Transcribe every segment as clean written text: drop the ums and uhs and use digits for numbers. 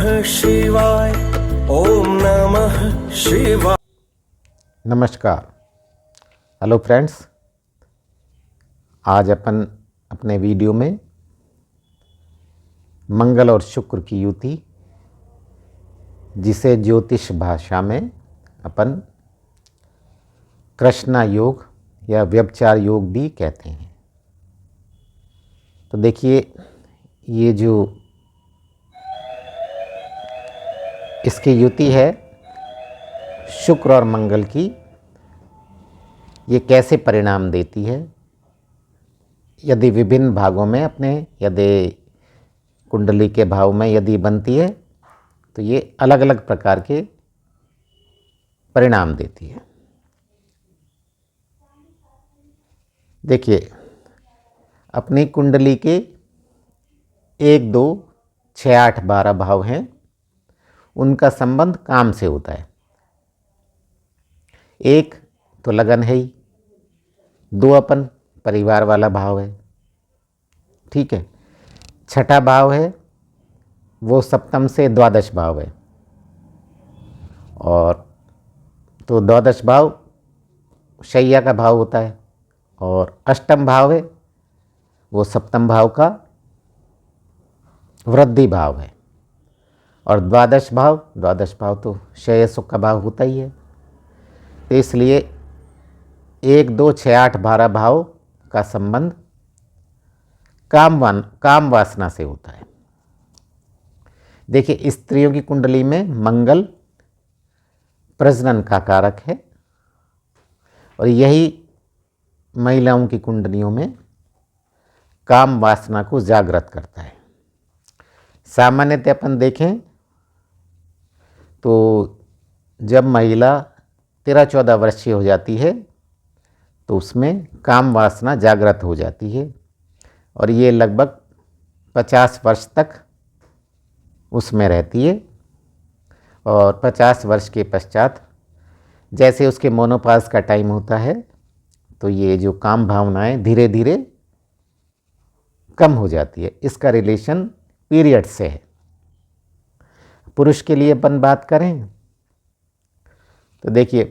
शिवाय। ओम नमः शिवाय। नमस्कार। हेलो फ्रेंड्स, आज अपन अपने वीडियो में मंगल और शुक्र की युति, जिसे ज्योतिष भाषा में अपन कृष्णा योग या व्यभिचार योग भी कहते हैं। तो देखिए, ये जो इसकी युति है शुक्र और मंगल की, ये कैसे परिणाम देती है यदि विभिन्न भागों में अपने यदि कुंडली के भाव में यदि बनती है तो ये अलग अलग प्रकार के परिणाम देती है। देखिए, अपनी कुंडली के 1, 2, 6, 8, 12 भाव हैं, उनका संबंध काम से होता है। 1 तो लगन है ही, 2 अपन परिवार वाला भाव है, ठीक है। 6ठा भाव है वो सप्तम से द्वादश भाव है, और तो द्वादश भाव शैया का भाव होता है, और अष्टम भाव है वो सप्तम भाव का वृद्धि भाव है, और द्वादश भाव तो शय सुख का भाव होता ही है। तो इसलिए 1, 2, 6, 8, 12 भाव का संबंध काम वासना से होता है। देखिए, स्त्रियों की कुंडली में मंगल प्रजनन का कारक है, और यही महिलाओं की कुंडलियों में काम वासना को जागृत करता है। सामान्यतः अपन देखें तो जब महिला 13-14 वर्षीय हो जाती है तो उसमें काम वासना जागृत हो जाती है, और ये लगभग 50 वर्ष तक उसमें रहती है। और 50 वर्ष के पश्चात जैसे उसके मोनोपाज का टाइम होता है तो ये जो काम भावनाएं धीरे धीरे कम हो जाती है। इसका रिलेशन पीरियड से है। पुरुष के लिए अपन बात करें तो देखिए,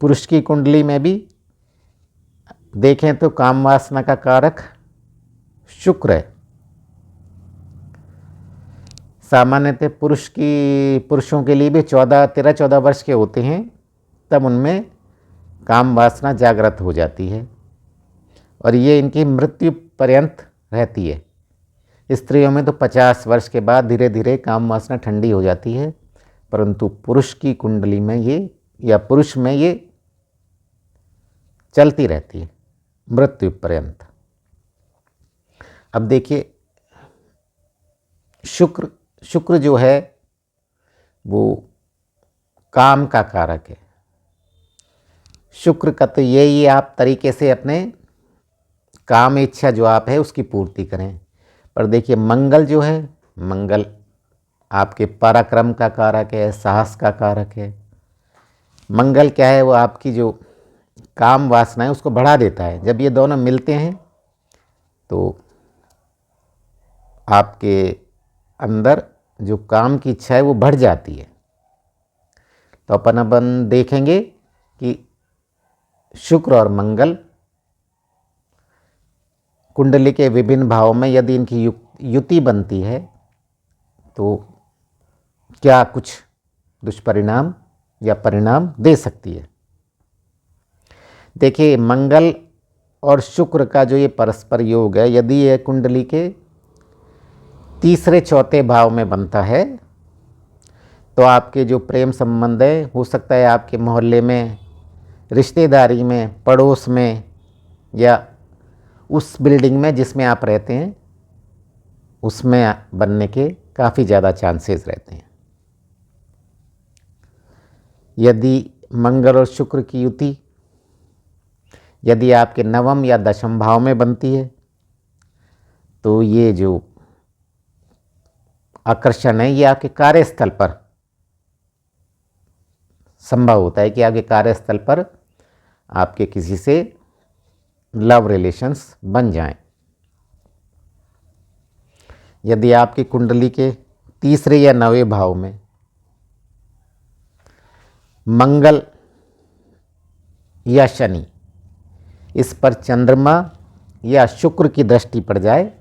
पुरुष की कुंडली में भी देखें तो काम वासना का कारक शुक्र है। सामान्यतः पुरुषों के लिए भी 13-14 वर्ष के होते हैं, तब उनमें काम वासना जागृत हो जाती है, और ये इनकी मृत्यु पर्यंत रहती है। स्त्रियों में तो 50 वर्ष के बाद धीरे धीरे काम वासना ठंडी हो जाती है, परंतु पुरुष की कुंडली में ये या पुरुष में ये चलती रहती है मृत्यु पर्यंत। अब देखिए, शुक्र जो है वो काम का कारक है। शुक्र का तो यही आप तरीके से अपने काम इच्छा जो आप है उसकी पूर्ति करें। पर देखिए, मंगल जो है, मंगल आपके पराक्रम का कारक है, साहस का कारक है। मंगल क्या है, वो आपकी जो काम वासना है उसको बढ़ा देता है। जब ये दोनों मिलते हैं तो आपके अंदर जो काम की इच्छा है वो बढ़ जाती है। तो अपन देखेंगे कि शुक्र और मंगल कुंडली के विभिन्न भावों में यदि इनकी युति बनती है तो क्या कुछ दुष्परिणाम या परिणाम दे सकती है। देखिए, मंगल और शुक्र का जो ये परस्पर योग है, यदि ये कुंडली के 3-4 भाव में बनता है तो आपके जो प्रेम संबंध है, हो सकता है आपके मोहल्ले में, रिश्तेदारी में, पड़ोस में, या उस बिल्डिंग में जिसमें आप रहते हैं उसमें बनने के काफ़ी ज़्यादा चांसेस रहते हैं। यदि मंगल और शुक्र की युति यदि आपके 9वें या 10वें भाव में बनती है तो ये जो आकर्षण है ये आपके कार्यस्थल पर संभव होता है कि आपके कार्यस्थल पर आपके किसी से लव रिलेशंस बन जाएं। यदि आपकी कुंडली के तीसरे या 9वें भाव में मंगल या शनि, इस पर चंद्रमा या शुक्र की दृष्टि पड़ जाए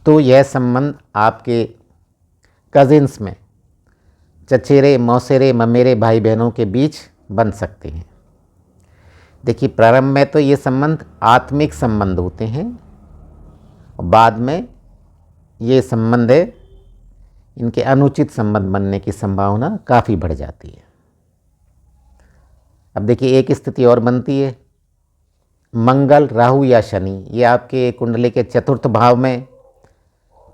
तो यह संबंध आपके कजिन्स में, चचेरे मौसेरे ममेरे भाई बहनों के बीच बन सकते हैं। देखिए, प्रारंभ में तो ये संबंध आत्मिक संबंध होते हैं और बाद में ये संबंध है, इनके अनुचित संबंध बनने की संभावना काफ़ी बढ़ जाती है। अब देखिए, एक स्थिति और बनती है, मंगल राहु या शनि ये आपके कुंडली के चतुर्थ भाव में,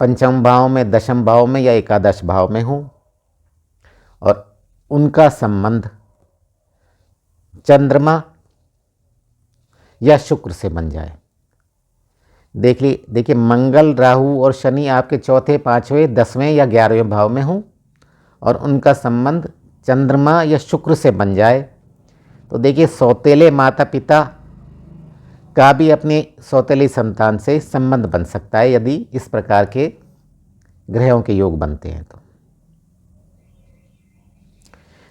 पंचम भाव में, दशम भाव में या एकादश भाव में हो और उनका संबंध चंद्रमा या शुक्र से बन जाए। देखिए, मंगल राहु और शनि आपके चौथे, पाँचवें, 10वें या 11वें भाव में हो और उनका संबंध चंद्रमा या शुक्र से बन जाए तो देखिए, सौतेले माता पिता का भी अपनी सौतेली संतान से संबंध बन सकता है यदि इस प्रकार के ग्रहों के योग बनते हैं तो।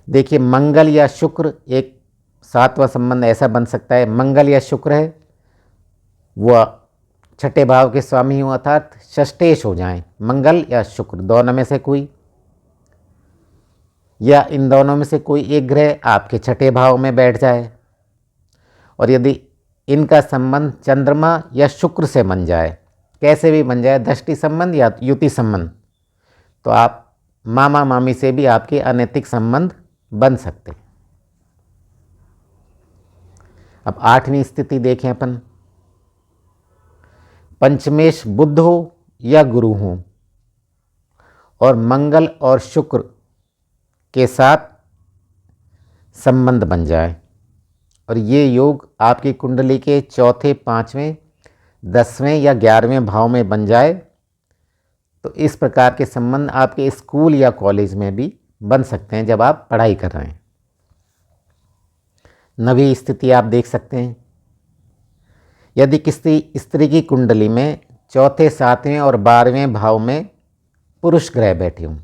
देखिए, मंगल या शुक्र, एक 7वां संबंध ऐसा बन सकता है, मंगल या शुक्र है वह छठे भाव के स्वामी हो अर्थात षष्ठेश हो जाएं, मंगल या शुक्र दोनों में से कोई, या इन दोनों में से कोई एक ग्रह आपके छठे भाव में बैठ जाए और यदि इनका संबंध चंद्रमा या शुक्र से बन जाए, कैसे भी बन जाए, दृष्टि संबंध या युति संबंध, तो आप मामा मामी से भी आपके अनैतिक संबंध बन सकते हैं। अब 8वीं स्थिति देखें अपन, पंचमेश बुध हो या गुरु हो और मंगल और शुक्र के साथ संबंध बन जाए और ये योग आपकी कुंडली के चौथे, 5वें, 10वें या 11वें भाव में बन जाए तो इस प्रकार के संबंध आपके स्कूल या कॉलेज में भी बन सकते हैं जब आप पढ़ाई कर रहे हैं। 9वीं स्थिति आप देख सकते हैं, यदि किसी स्त्री की कुंडली में चौथे, 7वें और 12वें भाव में पुरुष ग्रह बैठे हों,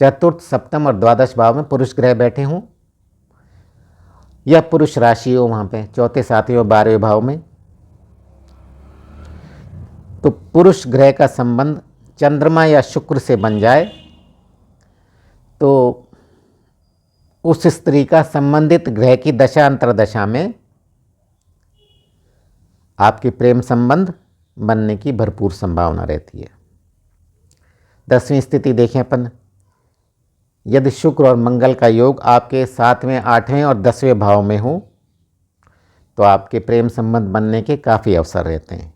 चतुर्थ, सप्तम और द्वादश भाव में पुरुष ग्रह बैठे हों या पुरुष राशि हो वहाँ पे चौथे, 7वें और 12वें भाव में, तो पुरुष ग्रह का संबंध चंद्रमा या शुक्र से बन जाए तो उस स्त्री का संबंधित ग्रह की दशा अंतरदशा में आपके प्रेम संबंध बनने की भरपूर संभावना रहती है। 10वीं स्थिति देखें अपन, यदि शुक्र और मंगल का योग आपके 7वें, 8वें और 10वें भाव में हो तो आपके प्रेम संबंध बनने के काफ़ी अवसर रहते हैं।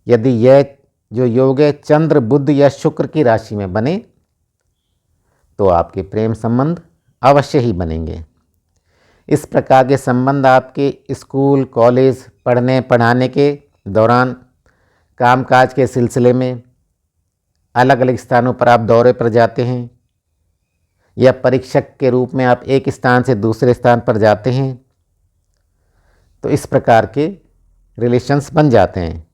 यदि यह जो योग है चंद्र, बुध या शुक्र की राशि में बने तो आपके प्रेम संबंध अवश्य ही बनेंगे। इस प्रकार के संबंध आपके स्कूल, कॉलेज, पढ़ने पढ़ाने के दौरान, कामकाज के सिलसिले में, अलग अलग स्थानों पर आप दौरे पर जाते हैं या परीक्षक के रूप में आप एक स्थान से दूसरे स्थान पर जाते हैं तो इस प्रकार के रिलेशंस बन जाते हैं।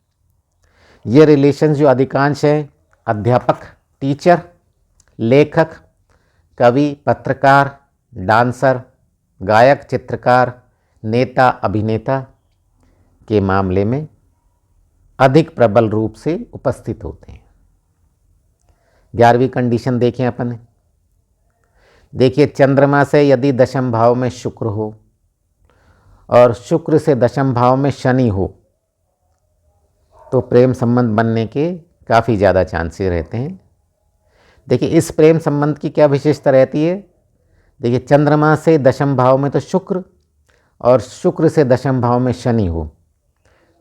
ये रिलेशंस जो अधिकांश हैं अध्यापक, टीचर, लेखक, कवि, पत्रकार, डांसर, गायक, चित्रकार, नेता, अभिनेता के मामले में अधिक प्रबल रूप से उपस्थित होते हैं। 11वीं कंडीशन देखें अपन, देखिए, चंद्रमा से यदि दशम भाव में शुक्र हो और शुक्र से दशम भाव में शनि हो तो प्रेम संबंध बनने के काफ़ी ज़्यादा चांसेस रहते हैं। देखिए, इस प्रेम संबंध की क्या विशेषता रहती है, देखिए, चंद्रमा से दशम भाव में तो शुक्र और शुक्र से दशम भाव में शनि हो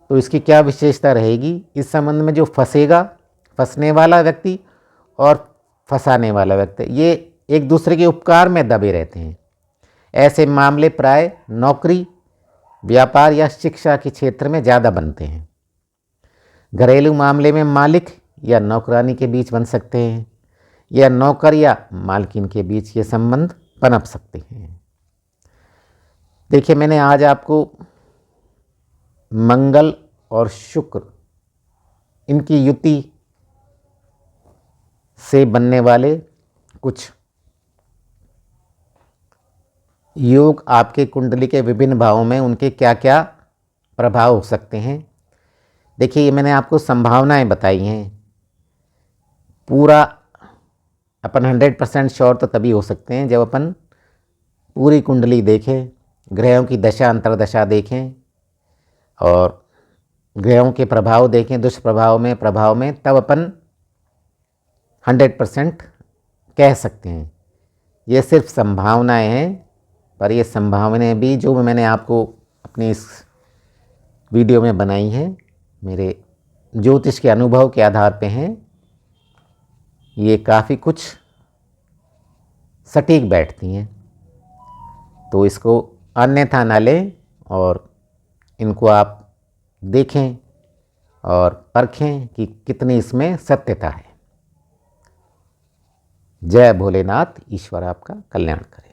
तो इसकी क्या विशेषता रहेगी, इस संबंध में जो फंसेगा, फंसने वाला व्यक्ति और फंसाने वाला व्यक्ति, ये एक दूसरे के उपकार में दबे रहते हैं। ऐसे मामले प्राय नौकरी, व्यापार या शिक्षा के क्षेत्र में ज़्यादा बनते हैं। घरेलू मामले में मालिक या नौकरानी के बीच बन सकते हैं या नौकर या मालकिन के बीच ये संबंध पनप सकते हैं। देखिए, मैंने आज आपको मंगल और शुक्र इनकी युति से बनने वाले कुछ योग आपके कुंडली के विभिन्न भावों में उनके क्या क्या प्रभाव हो सकते हैं। देखिए, ये मैंने आपको संभावनाएं बताई हैं। पूरा अपन 100% श्योर तो तभी हो सकते हैं जब अपन पूरी कुंडली देखें, ग्रहों की दशा अंतर्दशा देखें और ग्रहों के प्रभाव देखें, दुष्प्रभाव में प्रभाव में, तब अपन 100% कह सकते हैं। ये सिर्फ संभावनाएं हैं, पर ये संभावनाएं भी जो मैंने आपको अपने इस वीडियो में बनाई हैं, मेरे ज्योतिष के अनुभव के आधार पे हैं। ये काफ़ी कुछ सटीक बैठती हैं, तो इसको अन्यथा ना लें और इनको आप देखें और परखें कि कितनी इसमें सत्यता है। जय भोलेनाथ, ईश्वर आपका कल्याण करे।